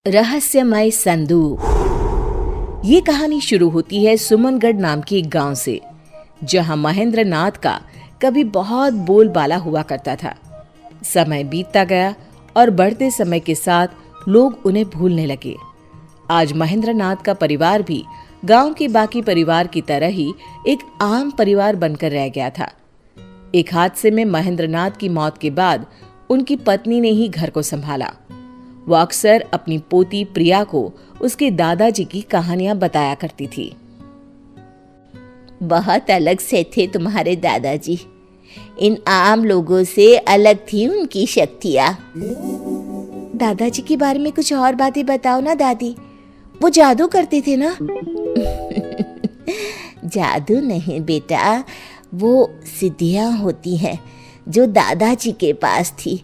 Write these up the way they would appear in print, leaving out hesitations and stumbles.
रहस्यमय संदूक। ये कहानी शुरू होती है सुमनगढ़ नाम के एक गांव से, जहां महेंद्र नाथ का कभी बहुत बोलबाला हुआ करता था। समय बीतता गया और बढ़ते समय के साथ लोग उन्हें भूलने लगे। आज महेंद्र नाथ का परिवार भी गांव के बाकी परिवार की तरह ही एक आम परिवार बनकर रह गया था। एक हादसे में महेंद्र नाथ की मौत के बाद उनकी पत्नी ने ही घर को संभाला। वो अक्सर अपनी पोती प्रिया को उसके दादाजी की कहानियां बताया करती थी। बहुत अलग से थे तुम्हारे दादाजी। इन आम लोगों से अलग थी उनकी शक्तियाँ। दादाजी के बारे में कुछ और बातें बताओ ना दादी, वो जादू करते थे ना? जादू नहीं बेटा, वो सिद्धियाँ होती हैं जो दादाजी के पास थी।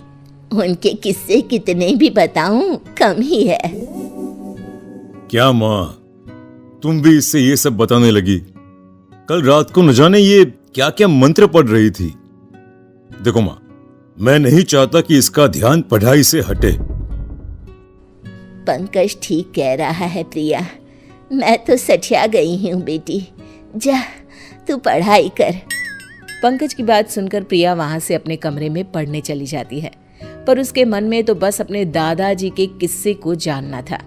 उनके किस्से कितने भी बताऊं कम ही है। क्या माँ, तुम भी इससे ये सब बताने लगी? कल रात को न जाने ये क्या क्या मंत्र पढ़ रही थी। देखो माँ, मैं नहीं चाहता कि इसका ध्यान पढ़ाई से हटे। पंकज ठीक कह रहा है प्रिया, मैं तो सठिया गई हूँ बेटी। जा तू पढ़ाई कर। पंकज की बात सुनकर प्रिया वहां से अपने कमरे में पढ़ने चली जाती है, पर उसके मन में तो बस अपने दादाजी के किस्से को जानना था।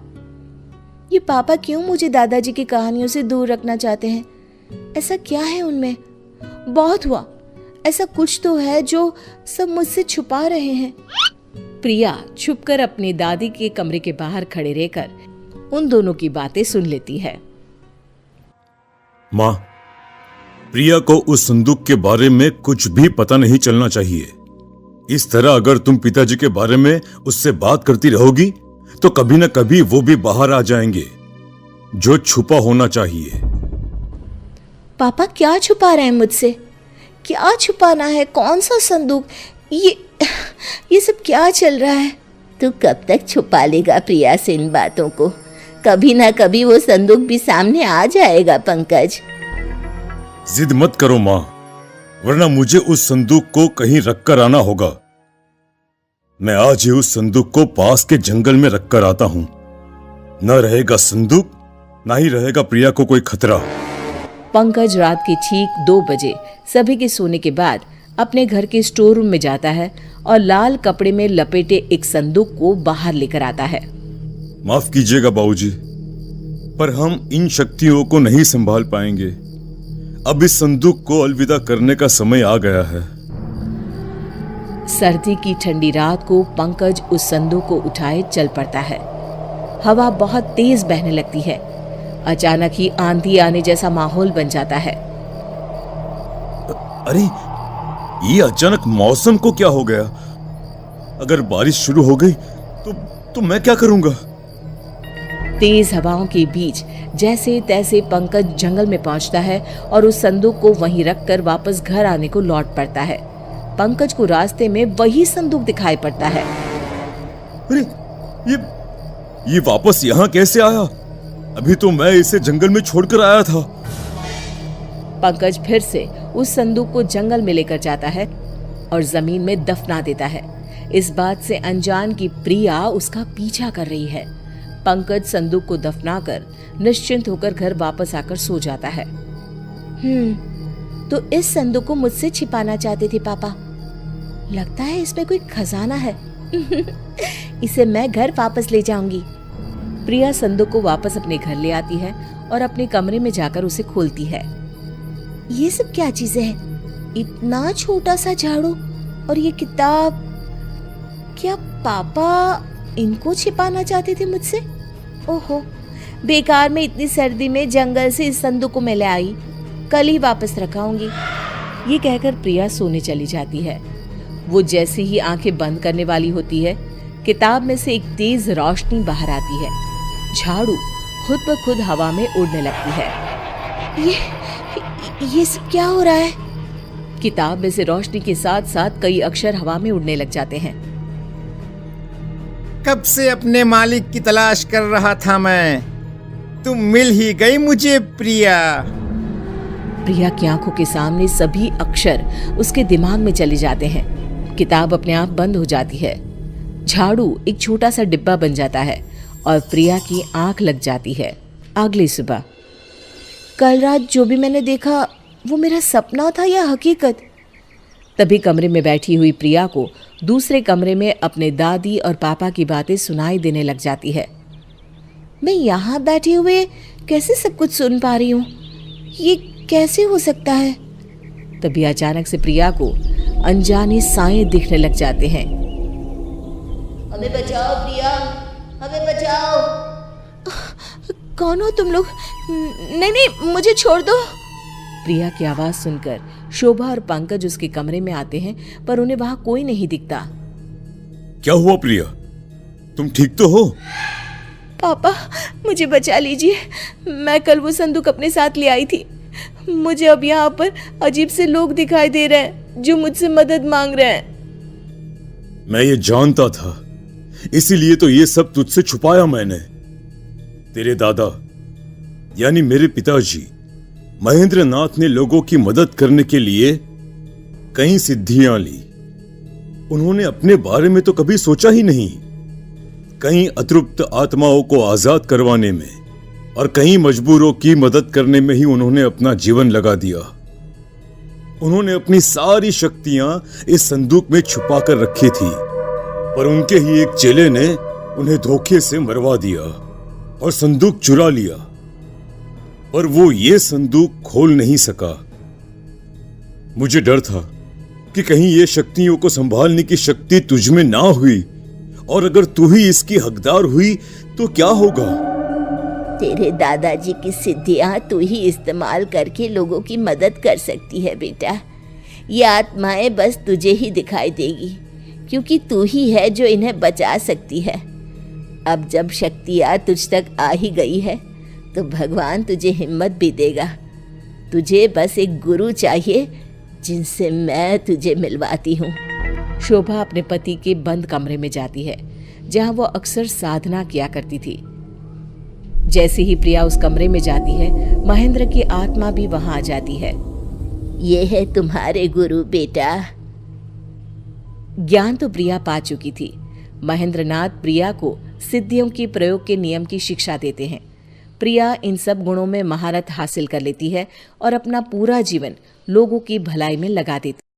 ये पापा क्यों मुझे दादाजी की कहानियों से दूर रखना चाहते हैं? ऐसा क्या है उनमें? बहुत हुआ, ऐसा कुछ तो है जो सब मुझसे छुपा रहे हैं। प्रिया छुपकर अपनी दादी के कमरे के बाहर खड़े रहकर उन दोनों की बातें सुन लेती है। माँ, प्रिया को उस संदूक के बारे में कुछ भी पता नहीं चलना चाहिए। इस तरह अगर तुम पिताजी के बारे में उससे बात करती रहोगी तो कभी न कभी वो भी बाहर आ जाएंगे। जो छुपा होना चाहिए। पापा क्या छुपा रहे हैं मुझसे? क्या छुपाना है? कौन सा संदूक? ये सब क्या चल रहा है? तू कब तक छुपा लेगा प्रिया से इन बातों को? कभी ना कभी वो संदूक भी सामने आ जाएगा पंकज। जिद मत करो माँ, वरना मुझे उस संदूक को कहीं रखकर आना होगा। मैं आज ही उस संदूक को पास के जंगल में रखकर आता हूं। न रहेगा संदूक, ना ही रहेगा प्रिया को कोई खतरा। पंकज रात के ठीक 2 बजे सभी के सोने के बाद अपने घर के स्टोर रूम में जाता है और लाल कपड़े में लपेटे एक संदूक को बाहर लेकर आता है। माफ कीजिएगा बाबूजी, पर हम इन शक्तियों को नहीं संभाल पाएंगे। अब इस संदूक को अलविदा करने का समय आ गया है। सर्दी की ठंडी रात को पंकज उस संदूक को उठाए चल पड़ता है। हवा बहुत तेज बहने लगती है। अचानक ही आंधी आने जैसा माहौल बन जाता है। अरे, ये अचानक मौसम को क्या हो गया? अगर बारिश शुरू हो गई तो मैं क्या करूंगा? तेज हवाओं के बीच जैसे तैसे पंकज जंगल में पहुंचता है और उस संदूक को वहीं रखकर वापस घर आने को लौट पड़ता है। पंकज को रास्ते में वही संदूक दिखाई पड़ता है। अरे, ये वापस यहाँ कैसे आया? अभी तो मैं इसे जंगल में छोड़कर आया था। पंकज फिर से उस संदूक को जंगल में लेकर जाता है और जमीन में दफना देता है। इस बात से अनजान की प्रिया उसका पीछा कर रही है। पंकज संदूक को दफनाकर निश्चिंत होकर घर वापस आकर सो जाता है। तो इस संदूक को मुझसे छिपाना चाहते थे पापा। लगता है इसमें कोई खजाना है। इसे मैं घर वापस ले जाऊंगी। प्रिया संदूक को वापस अपने घर ले आती है और अपने कमरे में जाकर उसे खोलती है। ये सब क्या चीजें हैं? इतना छोटा सा झाड़ू और ये किताब। क्या पापा इनको छिपाना चाहते थे मुझसे? ओहो, बेकार में इतनी सर्दी में जंगल से इस संदूक को मैं ले आई। कल ही वापस रखाऊंगी। ये कहकर प्रिया सोने चली जाती है। वो जैसे ही आंखें बंद करने वाली होती है, किताब में से एक तेज रोशनी बाहर आती है। झाड़ू खुद ब खुद हवा में उड़ने लगती है। ये सब क्या हो रहा है? किताब में से रोशनी के साथ साथ कई अक्षर हवा में उड़ने लग जाते हैं। कब से अपने मालिक की तलाश कर रहा था मैं, तुम मिल ही गई मुझे प्रिया। प्रिया की आंखों के सामने सभी अक्षर उसके दिमाग में चले जाते हैं। किताब अपने आप बंद हो जाती है। झाड़ू एक छोटा सा डिब्बा बन जाता है और प्रिया की आंख लग जाती है। अगली सुबह। कल रात जो भी मैंने देखा वो मेरा सपना था या हकीकत? तभी कमरे में बैठी हुई प्रिया को दूसरे कमरे में अपने दादी और पापा की बातें सुनाई देने लग जाती है। मैं यहाँ बैठे हुए कैसे सब कुछ सुन पा रही हूँ? ये कैसे हो सकता है? तभी अचानक से प्रिया को अनजाने साए दिखने लग जाते हैं। हमें बचाओ प्रिया, हमें बचाओ। कौन हो तुम लोग? नहीं नहीं, मुझे छोड़ दो। प्रिया की आवाज सुनकर शोभा और पंकज उसके कमरे में आते हैं, पर उन्हें वहां कोई नहीं दिखता। क्या हुआ प्रिया, तुम ठीक तो हो? पापा, मुझे बचा लीजिए। मैं कल वो संदूक अपने साथ ले आई थी। मुझे अब यहाँ पर अजीब से लोग दिखाई दे रहे हैं जो मुझसे मदद मांग रहे हैं। मैं ये जानता था, इसीलिए तो ये सब तुझसे छुपाया मैंने। तेरे दादा यानी मेरे पिताजी महेंद्र नाथ ने लोगों की मदद करने के लिए कई सिद्धियां ली। उन्होंने अपने बारे में तो कभी सोचा ही नहीं। कई अतृप्त आत्माओं को आजाद करवाने में और कई मजबूरों की मदद करने में ही उन्होंने अपना जीवन लगा दिया। उन्होंने अपनी सारी शक्तियां इस संदूक में छुपा कर रखी थी, पर उनके ही एक चेले ने उन्हें धोखे से मरवा दिया और संदूक चुरा लिया। पर वो ये संदूक खोल नहीं सका। मुझे डर था कि कहीं ये शक्तियों को संभालने की शक्ति तुझ में ना हुई, और अगर तू ही इसकी हकदार हुई तो क्या होगा? तेरे दादाजी की सिद्धियां तू ही इस्तेमाल करके लोगों की मदद कर सकती है बेटा। ये आत्माएं बस तुझे ही दिखाई देगी, क्योंकि तू ही है जो इन्हें बचा सकती है। अब जब शक्तियां तुझ तक आ ही गई है तो भगवान तुझे हिम्मत भी देगा। तुझे बस एक गुरु चाहिए जिनसे मैं तुझे मिलवाती हूँ। शोभा अपने पति के बंद कमरे में जाती है, जहां वो अक्सर साधना किया करती थी। जैसे ही प्रिया उस कमरे में जाती है, महेंद्र की आत्मा भी वहां आ जाती है। ये है तुम्हारे गुरु बेटा। ज्ञान तो प्रिया पा चुकी थी। महेंद्र नाथ प्रिया को सिद्धियों के प्रयोग के नियम की शिक्षा देते हैं। प्रिया इन सब गुणों में महारत हासिल कर लेती है और अपना पूरा जीवन लोगों की भलाई में लगा देती है।